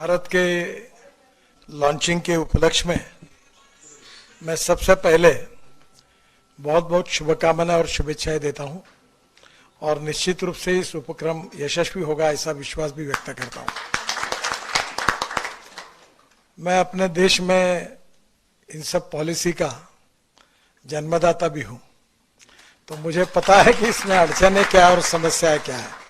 भारत के लॉन्चिंग के उपलक्ष्य में मैं सबसे पहले बहुत बहुत शुभकामनाएं और शुभेच्छाएं देता हूं और निश्चित रूप से इस उपक्रम यशस्वी होगा ऐसा विश्वास भी व्यक्त करता हूं। मैं अपने देश में इन सब पॉलिसी का जन्मदाता भी हूं, तो मुझे पता है कि इसमें अड़चनें क्या और समस्याएं क्या है।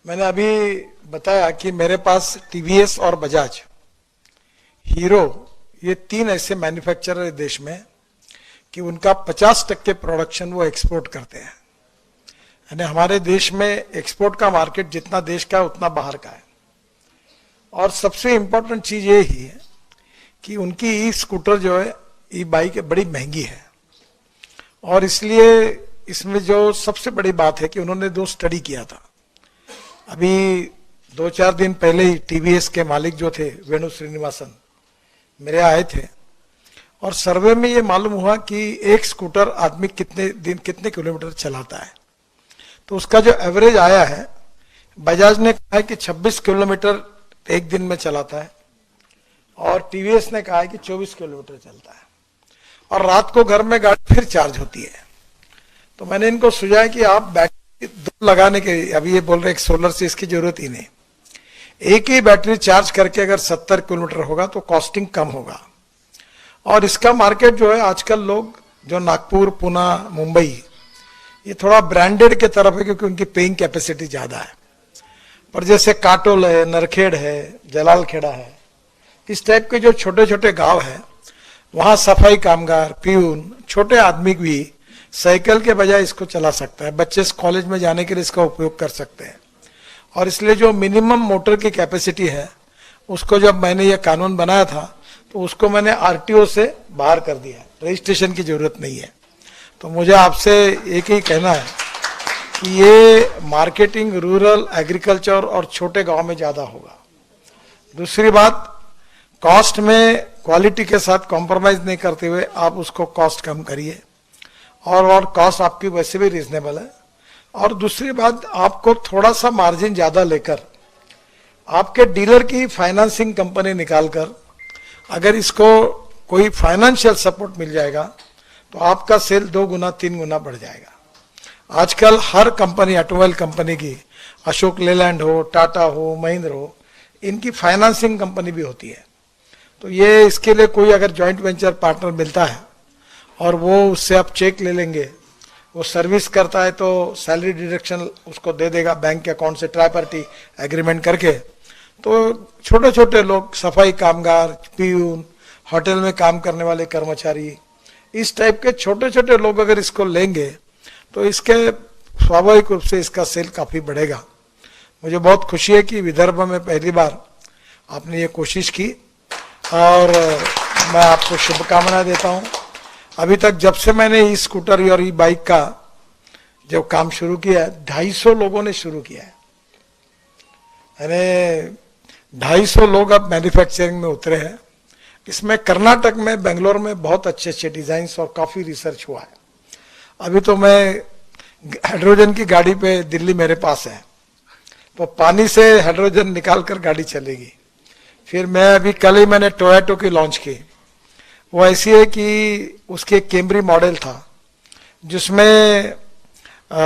मैंने अभी बताया कि मेरे पास टीवीएस और बजाज, हीरो, ये तीन ऐसे मैन्युफैक्चरर है देश में कि उनका 50% प्रोडक्शन वो एक्सपोर्ट करते हैं। यानी हमारे देश में एक्सपोर्ट का मार्केट जितना देश का है उतना बाहर का है। और सबसे इंपॉर्टेंट चीज ये ही है कि उनकी ई स्कूटर जो है, ई बाइक बड़ी महंगी है। और इसलिए इसमें जो सबसे बड़ी बात है कि उन्होंने दो स्टडी किया था। अभी 2-4 दिन पहले ही टीवीएस के मालिक जो थे वेणु श्रीनिवासन मेरे आए थे और सर्वे में ये मालूम हुआ कि एक स्कूटर आदमी कितने किलोमीटर चलाता है। तो उसका जो एवरेज आया है, बजाज ने कहा है कि 26 किलोमीटर एक दिन में चलाता है और टीवीएस ने कहा है कि 24 किलोमीटर चलता है और रात को घर में गाड़ी फिर चार्ज होती है। तो मैंने इनको सुझाया कि आप बैटरी दो लगाने के, अभी ये बोल रहे हैं सोलर से इसकी जरूरत ही नहीं, एक ही बैटरी चार्ज करके अगर 70 किलोमीटर होगा तो कॉस्टिंग कम होगा। और इसका मार्केट जो है आजकल लोग जो नागपुर, पुणे, मुंबई, ये थोड़ा ब्रांडेड के तरफ है क्योंकि उनकी पेइंग कैपेसिटी ज्यादा है। पर जैसे काटोल है, नरखेड़ है, जलालखेड़ा है, इस टाइप के जो छोटे छोटे गांव है, वहां सफाई कामगार, प्यून, छोटे आदमी भी साइकिल के बजाय इसको चला सकता है। बच्चे कॉलेज में जाने के लिए इसका उपयोग कर सकते हैं। और इसलिए जो मिनिमम मोटर की कैपेसिटी है, उसको जब मैंने ये कानून बनाया था तो उसको मैंने आरटीओ से बाहर कर दिया, रजिस्ट्रेशन की जरूरत नहीं है। तो मुझे आपसे एक ही कहना है कि ये मार्केटिंग रूरल, एग्रीकल्चर और छोटे गांव में ज्यादा होगा। दूसरी बात, कॉस्ट में क्वालिटी के साथ कॉम्प्रोमाइज नहीं करते हुए आप उसको कॉस्ट कम करिए और कॉस्ट आपकी वैसे भी रीजनेबल है। और दूसरी बात, आपको थोड़ा सा मार्जिन ज्यादा लेकर आपके डीलर की फाइनेंसिंग कंपनी निकालकर अगर इसको कोई फाइनेंशियल सपोर्ट मिल जाएगा तो आपका सेल 2 गुना 3 गुना बढ़ जाएगा। आजकल हर कंपनी, ऑटोमोबाइल कंपनी की, अशोक लेलैंड हो, टाटा हो, महिंद्रा हो, इनकी फाइनेंसिंग कंपनी भी होती है। तो ये इसके लिए कोई अगर जॉइंट वेंचर पार्टनर मिलता है और वो उससे आप चेक ले लेंगे, वो सर्विस करता है तो सैलरी डिडक्शन उसको दे देगा बैंक के अकाउंट से, ट्राई पार्टी एग्रीमेंट करके। तो छोटे छोटे लोग, सफाई कामगार, प्यून, होटल में काम करने वाले कर्मचारी, इस टाइप के छोटे छोटे लोग अगर इसको लेंगे तो इसके स्वाभाविक रूप से इसका सेल काफी बढ़ेगा। मुझे बहुत खुशी है कि विदर्भ में पहली बार आपने ये कोशिश की और मैं आपको शुभकामनाएं देता हूं। अभी तक जब से मैंने ई स्कूटर और ई बाइक का जो काम शुरू किया है, 250 लोगों ने शुरू किया है। यानी 250 लोग अब मैन्युफैक्चरिंग में उतरे हैं। इसमें कर्नाटक में, बेंगलोर में बहुत अच्छे अच्छे डिजाइन और काफी रिसर्च हुआ है। अभी तो मैं हाइड्रोजन की गाड़ी पे, दिल्ली मेरे पास है, तो पानी से हाइड्रोजन निकाल कर गाड़ी चलेगी। फिर मैं अभी कल ही मैंने टोयोटो की लॉन्च की। वो ऐसी है कि उसके कैमरी मॉडल था जिसमें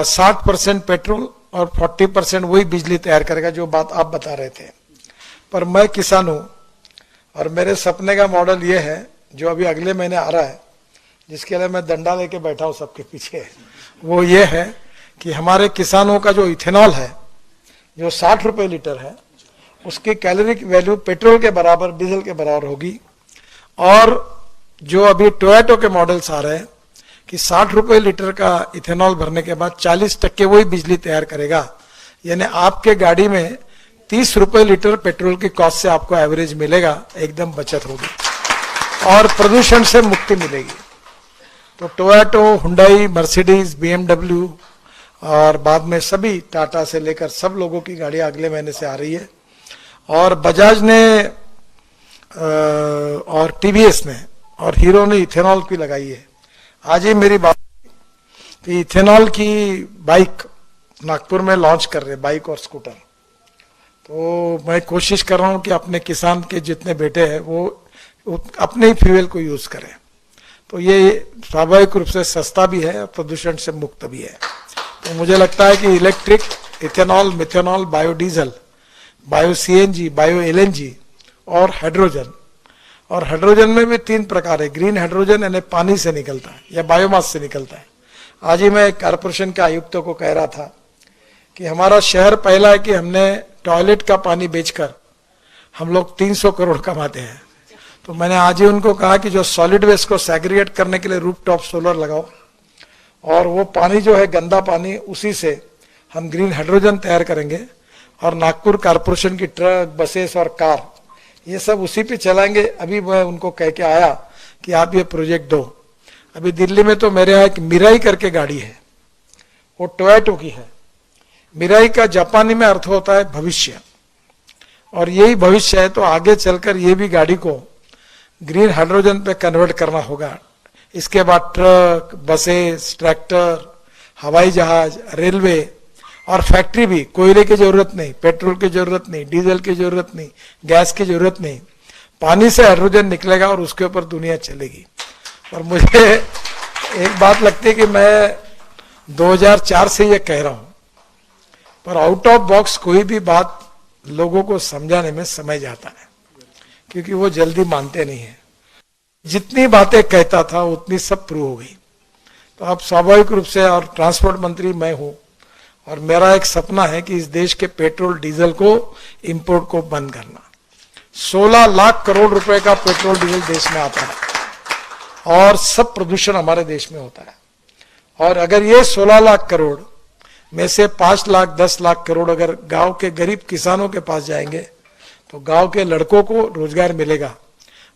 60% पेट्रोल और 40% वही बिजली तैयार करेगा, जो बात आप बता रहे थे। पर मैं किसान हूं और मेरे सपने का मॉडल ये है जो अभी अगले महीने आ रहा है, जिसके लिए मैं डंडा लेके बैठा हूं सबके पीछे। वो ये है कि हमारे किसानों का जो इथेनॉल है, जो 60 रुपए लीटर है, उसकी कैलोरी वैल्यू पेट्रोल के बराबर, डीजल के बराबर होगी। और जो अभी टोयोटो के मॉडल्स आ रहे हैं कि 60 रुपए लीटर का इथेनॉल भरने के बाद 40% वही बिजली तैयार करेगा। यानी आपके गाड़ी में 30 रुपए लीटर पेट्रोल की कॉस्ट से आपको एवरेज मिलेगा, एकदम बचत होगी और प्रदूषण से मुक्ति मिलेगी। तो टोयोटो, हुंडई, मर्सिडीज, बीएमडब्ल्यू और बाद में सभी, टाटा से लेकर सब लोगों की गाड़ियां अगले महीने से आ रही है। और बजाज ने और टीवीएस ने और हीरो ने इथेनॉल की लगाई है। आज ही मेरी बात कि इथेनॉल की बाइक नागपुर में लॉन्च कर रहे, बाइक और स्कूटर। तो मैं कोशिश कर रहा हूं कि अपने किसान के जितने बेटे हैं वो अपने ही फ्यूल को यूज करें। तो ये स्वाभाविक रूप से सस्ता भी है और प्रदूषण से मुक्त भी है। तो मुझे लगता है कि electric, ethanol, methanol, biodiesel, bio CNG, bio LNG और हाइड्रोजन। और हाइड्रोजन में भी 3 प्रकार है। ग्रीन हाइड्रोजन यानी पानी से निकलता है या बायोमास से निकलता है। आज ही मैं कारपोरेशन के आयुक्तों को कह रहा था कि हमारा शहर पहला है कि हमने टॉयलेट का पानी बेचकर हम लोग 300 करोड़ कमाते हैं। तो मैंने आज ही उनको कहा कि जो सॉलिड वेस्ट को सेग्रीगेट करने के लिए रूफटॉप सोलर लगाओ और वो पानी जो है गंदा पानी, उसी से हम ग्रीन हाइड्रोजन तैयार करेंगे और नागपुर कारपोरेशन की ट्रक, बसेस और कार ये सब उसी पे चलाएंगे। अभी मैं उनको कह के आया कि आप ये प्रोजेक्ट दो। अभी दिल्ली में तो मेरे यहाँ एक मिराई करके गाड़ी है, वो टोयोटो की है। मिराई का जापानी में अर्थ होता है भविष्य, और यही भविष्य है। तो आगे चलकर ये भी गाड़ी को ग्रीन हाइड्रोजन पे कन्वर्ट करना होगा। इसके बाद ट्रक, बसेस, ट्रैक्टर, हवाई जहाज, रेलवे और फैक्ट्री भी। कोयले की जरूरत नहीं, पेट्रोल की जरूरत नहीं, डीजल की जरूरत नहीं, गैस की जरूरत नहीं। पानी से हाइड्रोजन निकलेगा और उसके ऊपर दुनिया चलेगी। और मुझे एक बात लगती है कि मैं 2004 से ये कह रहा हूं, पर आउट ऑफ बॉक्स कोई भी बात लोगों को समझाने में समय जाता है, क्योंकि वो जल्दी मानते नहीं है। जितनी बातें कहता था उतनी सब प्रूव हो गई। तो अब स्वाभाविक रूप से, और ट्रांसपोर्ट मंत्री मैं हूं, और मेरा एक सपना है कि इस देश के पेट्रोल डीजल को, इंपोर्ट को बंद करना। 16 लाख करोड़ रुपए का पेट्रोल डीजल देश में आता है और सब प्रदूषण हमारे देश में होता है। और अगर ये 16 लाख करोड़ में से 5 लाख 10 लाख करोड़ अगर गांव के गरीब किसानों के पास जाएंगे तो गांव के लड़कों को रोजगार मिलेगा।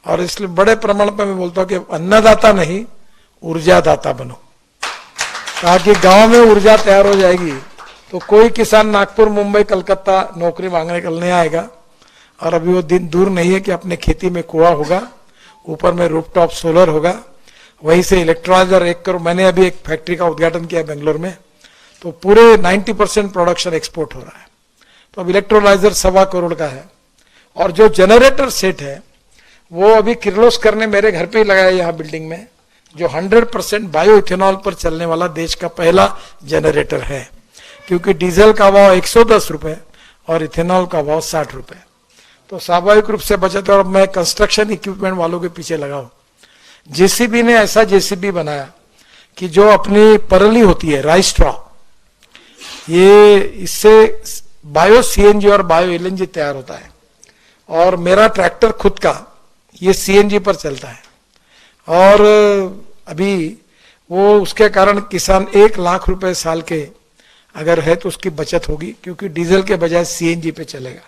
और इसलिए बड़े प्रमाण पर मैं बोलता हूं कि अन्नदाता नहीं, ऊर्जादाता बनो, ताकि गांव में ऊर्जा तैयार हो जाएगी तो कोई किसान नागपुर, मुंबई, कलकत्ता नौकरी मांगने कल नहीं आएगा। और अभी वो दिन दूर नहीं है कि अपने खेती में कुआं होगा, ऊपर में रूफटॉप सोलर होगा, वहीं से इलेक्ट्रोलाइजर 1 करोड़। मैंने अभी एक फैक्ट्री का उद्घाटन किया बेंगलोर में, तो पूरे 90% प्रोडक्शन एक्सपोर्ट हो रहा है। तो अब इलेक्ट्रोलाइजर 1.25 करोड़ का है। और जो जनरेटर सेट है वो अभी किर्लोस्कर ने मेरे घर पे ही लगाया यहाँ बिल्डिंग में, जो 100% बायो इथेनॉल पर चलने वाला देश का पहला जनरेटर है। क्योंकि डीजल का भाव 110 रुपए और इथेनॉल का भाव 60 रुपए। तो स्वाभाविक रूप से बचत। और मैं कंस्ट्रक्शन इक्विपमेंट वालों के पीछे लगाऊं। जेसीबी ने ऐसा जेसीबी बनाया कि जो अपनी परली होती है, राइस स्ट्रॉ, ये इससे बायो सीएनजी और बायो एलएनजी तैयार होता है। और मेरा ट्रैक्टर खुद का ये सीएनजी पर चलता है। और अभी वो उसके कारण किसान 1 लाख रुपए साल के अगर है तो उसकी बचत होगी, क्योंकि डीजल के बजाय सीएनजी पे चलेगा।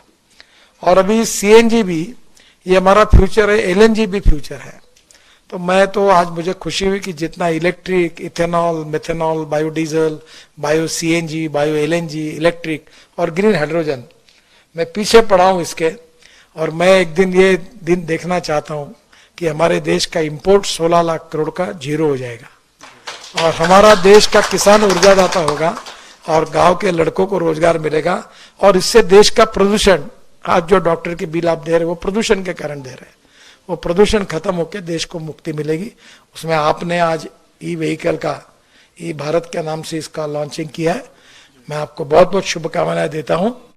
और अभी सीएनजी भी ये हमारा फ्यूचर है, एलएनजी भी फ्यूचर है। तो मैं तो आज मुझे खुशी हुई कि जितना electric, ethanol, methanol, biodiesel, bio CNG, bio LNG, electric और ग्रीन हाइड्रोजन, मैं पीछे पड़ा हूं इसके। और मैं एक दिन ये दिन देखना चाहता हूं कि हमारे देश का इंपोर्ट 16 लाख करोड़ का जीरो हो जाएगा और हमारा देश का किसान ऊर्जादाता होगा और गांव के लड़कों को रोजगार मिलेगा। और इससे देश का प्रदूषण, आज जो डॉक्टर के बिल आप दे रहे वो प्रदूषण के कारण दे रहे हैं, वो प्रदूषण खत्म होकर देश को मुक्ति मिलेगी। उसमें आपने आज ई व्हीकल का, ई भारत के नाम से इसका लॉन्चिंग किया है। मैं आपको बहुत बहुत शुभकामनाएं देता हूं।